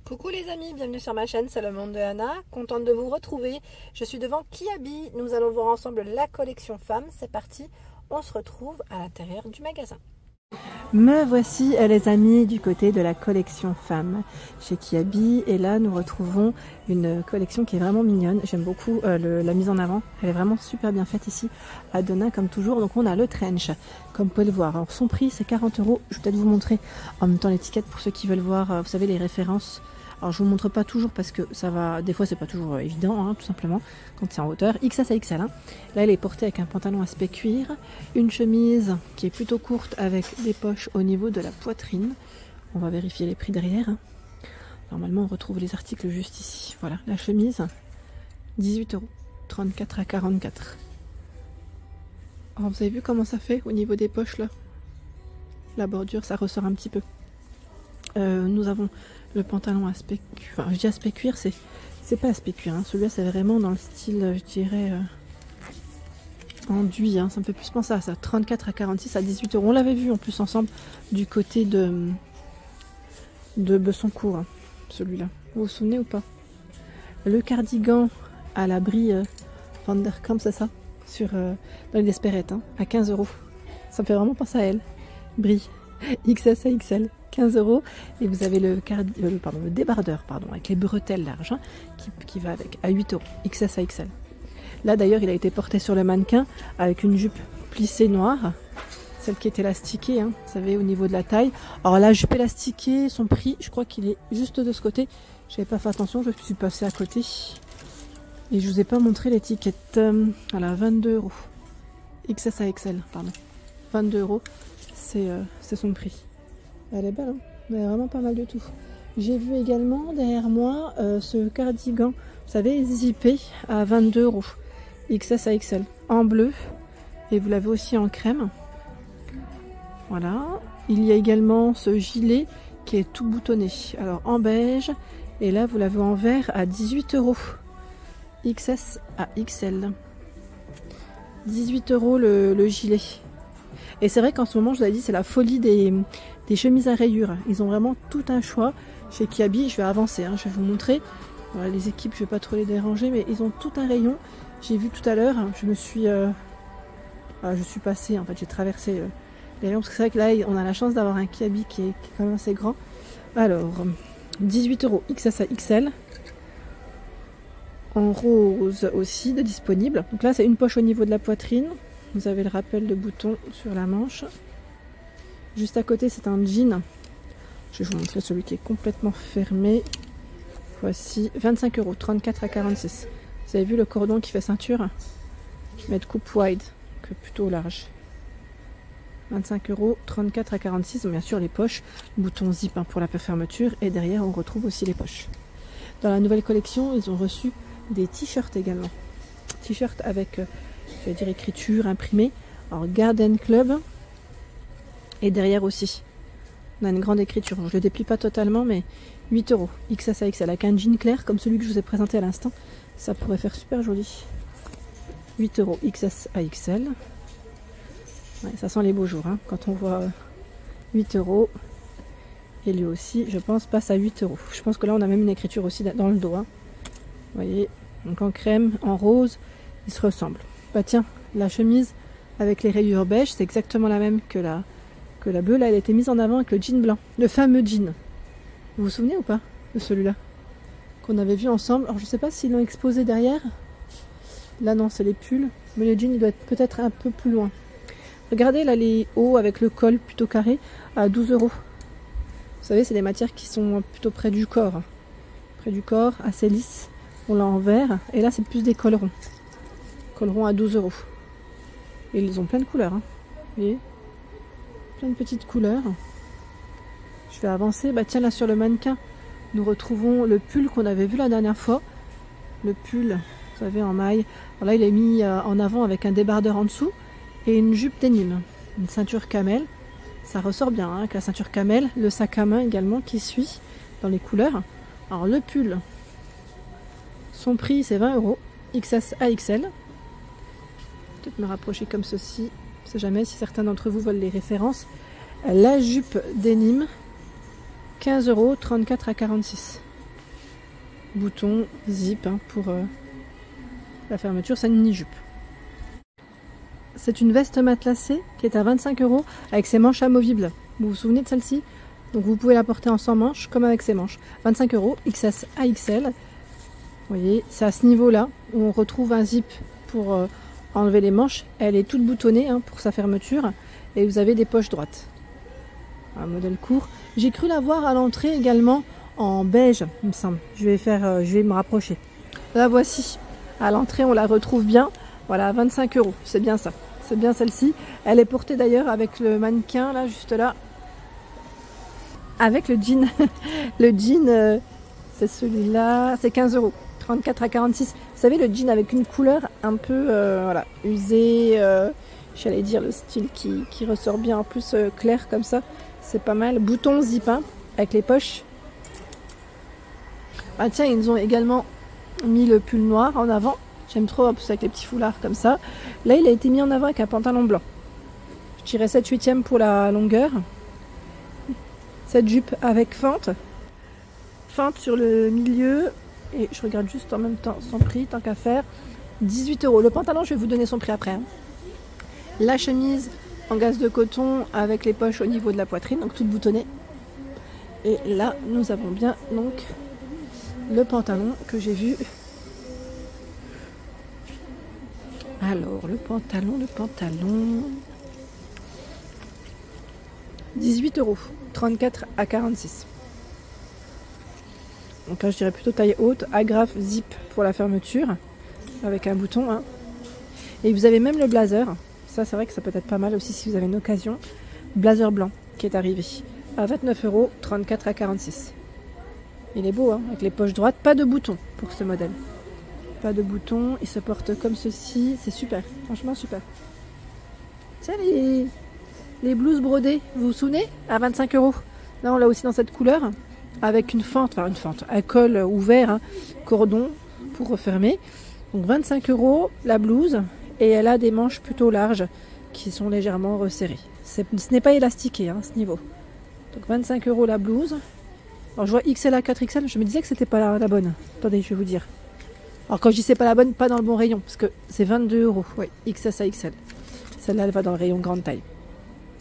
Coucou les amis, bienvenue sur ma chaîne, c'est le monde de Anna, contente de vous retrouver. Je suis devant Kiabi, nous allons voir ensemble la collection femmes, c'est parti, on se retrouve à l'intérieur du magasin. Me voici les amis du côté de la collection femmes chez Kiabi et là nous retrouvons une collection qui est vraiment mignonne. J'aime beaucoup la mise en avant, elle est vraiment super bien faite ici à Denain comme toujours. Donc on a le trench comme vous pouvez le voir. Alors son prix c'est 40 €. Je vais peut-être vous montrer en même temps l'étiquette pour ceux qui veulent voir, vous savez les références. Alors je vous montre pas toujours parce que ça va, des fois c'est pas toujours évident hein, tout simplement quand c'est en hauteur. XS à XL hein. Là elle est portée avec un pantalon aspect cuir, une chemise qui est plutôt courte avec des poches au niveau de la poitrine. On va vérifier les prix derrière hein. Normalement on retrouve les articles juste ici. Voilà la chemise 18 €, 34 à 44. Alors vous avez vu comment ça fait au niveau des poches là. La bordure ça ressort un petit peu. Nous avons le pantalon aspect cuir, enfin je dis aspect cuir, c'est pas aspect cuir, hein. Celui-là c'est vraiment dans le style, je dirais, enduit, hein. Ça me fait plus penser à ça, 34 à 46 à 18 €. On l'avait vu en plus ensemble du côté de Bessancourt, hein, celui-là. Vous vous souvenez ou pas? Le cardigan à l'abri Vanderkamp, c'est ça, sur, dans les Desperettes, hein, à 15 €. Ça me fait vraiment penser à elle. Brie, XS à XL. 15 € et vous avez le débardeur avec les bretelles larges hein, qui va avec à 8 €, XS à XL. Là d'ailleurs il a été porté sur le mannequin avec une jupe plissée noire, celle qui est élastiquée, hein, vous savez au niveau de la taille. Alors la jupe élastiquée, son prix, je crois qu'il est juste de ce côté. J'avais pas fait attention, je suis passée à côté et je vous ai pas montré l'étiquette. Voilà, 22 €, XS à XL, pardon, 22 €, c'est son prix. Elle est belle, hein, elle est vraiment pas mal du tout. J'ai vu également derrière moi ce cardigan, vous savez, zippé à 22 €, XS à XL, en bleu, et vous l'avez aussi en crème. Voilà. Il y a également ce gilet qui est tout boutonné, alors en beige, et là vous l'avez en vert à 18 €, XS à XL. 18 € le gilet. Et c'est vrai qu'en ce moment, je vous l'ai dit, c'est la folie des chemises à rayures. Ils ont vraiment tout un choix chez Kiabi. Je vais avancer, hein, je vais vous montrer. Voilà, les équipes, je ne vais pas trop les déranger, mais ils ont tout un rayon. J'ai vu tout à l'heure, je suis passée, en fait, j'ai traversé les rayons. Parce que c'est vrai que là, on a la chance d'avoir un Kiabi qui est quand même assez grand. Alors, 18 € XS à XL. En rose aussi, de disponible. Donc là, c'est une poche au niveau de la poitrine. Vous avez le rappel de bouton sur la manche. Juste à côté, c'est un jean. Je vais vous montrer celui qui est complètement fermé. Voici 25 €, 34 à 46. Vous avez vu le cordon qui fait ceinture? Qui met de coupe wide, que plutôt large. 25 €, 34 à 46. Bien sûr, les poches, bouton zip hein, pour la fermeture. Et derrière, on retrouve aussi les poches. Dans la nouvelle collection, ils ont reçu des t-shirts également. T-shirts avec... je vais dire écriture imprimée, alors Garden Club, et derrière aussi on a une grande écriture, je le déplie pas totalement mais 8 €, XS à XL, avec un jean clair comme celui que je vous ai présenté à l'instant, ça pourrait faire super joli. 8 € XS à XL, ouais, ça sent les beaux jours hein, quand on voit 8 €, et lui aussi je pense passe à 8 €. Je pense que là on a même une écriture aussi dans le dos hein. Vous voyez, donc en crème, en rose, ils se ressemblent. Bah tiens, la chemise avec les rayures beige, c'est exactement la même que la bleue. Là, elle a été mise en avant avec le jean blanc, le fameux jean. Vous vous souvenez ou pas de celui-là qu'on avait vu ensemble? Alors je sais pas s'ils l'ont exposé derrière. Là non, c'est les pulls, mais le jean il doit être peut-être un peu plus loin. Regardez là les hauts avec le col plutôt carré à 12 €. Vous savez, c'est des matières qui sont plutôt près du corps. Près du corps, assez lisses. On l'a en vert. Et là, c'est plus des collerons. Collerons à 12 €. Et ils ont plein de couleurs. Hein. Vous voyez, plein de petites couleurs. Je vais avancer. Bah tiens, là sur le mannequin, nous retrouvons le pull qu'on avait vu la dernière fois. Le pull, vous savez, en maille. Alors là, il est mis en avant avec un débardeur en dessous et une jupe denim. Une ceinture camel. Ça ressort bien hein, avec la ceinture camel. Le sac à main également qui suit dans les couleurs. Alors le pull, son prix c'est 20 €. XS à XL. Peut-être me rapprocher comme ceci, on ne sait jamais si certains d'entre vous veulent les références. La jupe denim, 15 €, 34 à 46. boutons, zip hein, pour la fermeture. C'est une mini-jupe. C'est une veste matelassée qui est à 25 € avec ses manches amovibles. Vous vous souvenez de celle-ci? Donc vous pouvez la porter en sans manches comme avec ses manches. 25 €, XS à XL. Vous voyez, c'est à ce niveau-là où on retrouve un zip pour enlever les manches. Elle est toute boutonnée hein, pour sa fermeture. Et vous avez des poches droites. Un modèle court. J'ai cru la voir à l'entrée également en beige, il me semble. Je vais me rapprocher. La voici. À l'entrée, on la retrouve bien. Voilà, 25 €. C'est bien ça. C'est bien celle-ci. Elle est portée d'ailleurs avec le mannequin, là, juste là. Avec le jean. Le jean, c'est celui-là. C'est 15 €. 34 à 46. Vous savez, le jean avec une couleur un peu voilà, usée. J'allais dire le style qui ressort bien. En plus, clair comme ça. C'est pas mal. Bouton zip hein, avec les poches. Ah tiens, ils ont également mis le pull noir en avant. J'aime trop, plus avec les petits foulards comme ça. Là, il a été mis en avant avec un pantalon blanc. Je dirais 7/8e pour la longueur. Cette jupe avec fente. Fente sur le milieu. Et je regarde juste en même temps son prix, tant qu'à faire. 18 €. Le pantalon, je vais vous donner son prix après. Hein. La chemise en gaze de coton avec les poches au niveau de la poitrine, donc toute boutonnée. Et là, nous avons bien donc le pantalon que j'ai vu. Alors, le pantalon. 18 €, 34 à 46. Donc là, je dirais plutôt taille haute, agrafe zip pour la fermeture, avec un bouton. Hein. Et vous avez même le blazer. Ça, c'est vrai que ça peut être pas mal aussi si vous avez une occasion. Blazer blanc qui est arrivé à 29 €, 34 à 46. Il est beau, hein, avec les poches droites. Pas de boutons pour ce modèle. Pas de boutons. Il se porte comme ceci. C'est super. Franchement, super. Tiens, les blouses brodées, vous vous souvenez? À 25 €. Là, on l'a aussi dans cette couleur. Avec une fente, un col ouvert, hein, cordon pour refermer. Donc 25 € la blouse. Et elle a des manches plutôt larges qui sont légèrement resserrées. Ce n'est pas élastiqué hein, à ce niveau. Donc 25 € la blouse. Alors je vois XL à 4XL, je me disais que c'était pas la bonne. Attendez, je vais vous dire. Alors quand je dis c'est pas la bonne, pas dans le bon rayon, parce que c'est 22 €. Oui, XS à XL. Celle-là, elle va dans le rayon grande taille.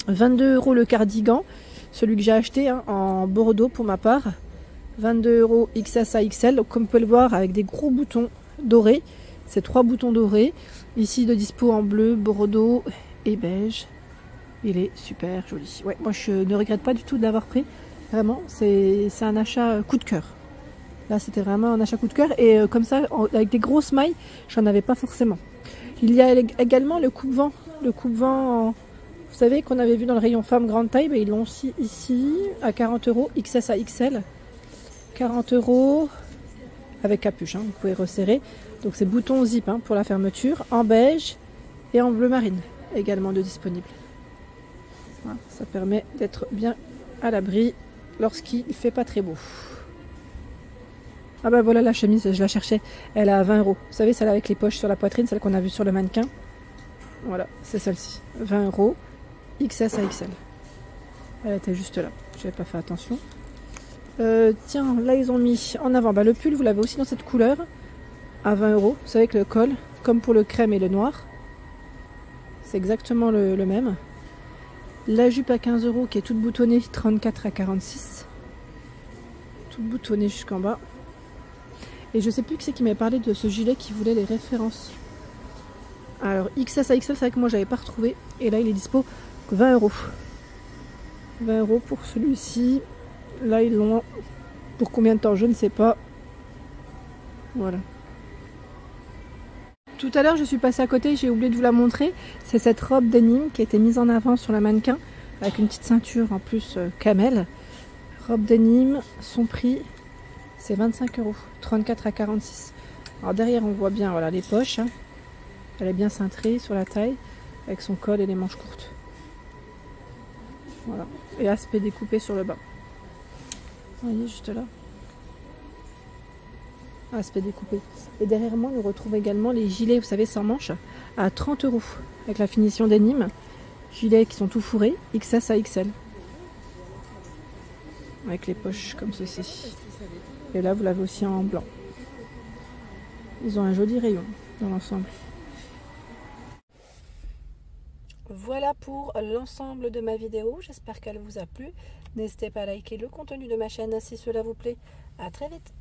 22 € le cardigan, celui que j'ai acheté hein, en bordeaux pour ma part. 22 € XS à XL. Donc, comme vous pouvez le voir, avec des gros boutons dorés. C'est 3 boutons dorés. Ici de dispo en bleu, bordeaux et beige. Il est super joli. Ouais, moi je ne regrette pas du tout de l'avoir pris. Vraiment, c'est un achat coup de cœur. Là, c'était vraiment un achat coup de cœur. Et comme ça, avec des grosses mailles, j'en avais pas forcément. Il y a également le coupe-vent. Le coupe-vent, vous savez, qu'on avait vu dans le rayon femme grande taille. Mais ils l'ont aussi ici à 40 €, XS à XL. 40 € avec capuche, hein, vous pouvez resserrer. Donc c'est bouton zip hein, pour la fermeture, en beige et en bleu marine, également de disponible. Voilà, ça permet d'être bien à l'abri lorsqu'il ne fait pas très beau. Ah ben voilà la chemise, je la cherchais, elle est à 20 €. Vous savez, celle avec les poches sur la poitrine, celle qu'on a vue sur le mannequin. Voilà, c'est celle-ci, 20 €, XS à XL. Elle était juste là, je n'avais pas fait attention. Tiens, là ils ont mis en avant le pull, vous l'avez aussi dans cette couleur. À 20 €, vous savez que le col, comme pour le crème et le noir, c'est exactement le même. La jupe à 15 € qui est toute boutonnée, 34 à 46. Toute boutonnée jusqu'en bas. Et je sais plus qui c'est qui m'avait parlé de ce gilet qui voulait les références. Alors XS à XL, c'est vrai que moi j'avais pas retrouvé. Et là il est dispo 20 €. 20 € pour celui-ci. Là ils l'ont pour combien de temps, je ne sais pas. Voilà. Tout à l'heure, je suis passée à côté, j'ai oublié de vous la montrer. C'est cette robe denim qui a été mise en avant sur la mannequin avec une petite ceinture en plus camel. Robe denim, son prix, c'est 25 €, 34 à 46. Alors derrière, on voit bien voilà, les poches. Hein. Elle est bien cintrée sur la taille avec son col et les manches courtes. Voilà. Et aspect découpé sur le bas. Vous voyez, juste là. Aspect découpé. Et derrière moi, on retrouve également les gilets, vous savez, sans manches, à 30 € avec la finition denim. Gilets qui sont tout fourrés, XS à XL. Avec les poches comme ceci. Et là, vous l'avez aussi en blanc. Ils ont un joli rayon dans l'ensemble. Voilà pour l'ensemble de ma vidéo. J'espère qu'elle vous a plu. N'hésitez pas à liker le contenu de ma chaîne si cela vous plaît. À très vite.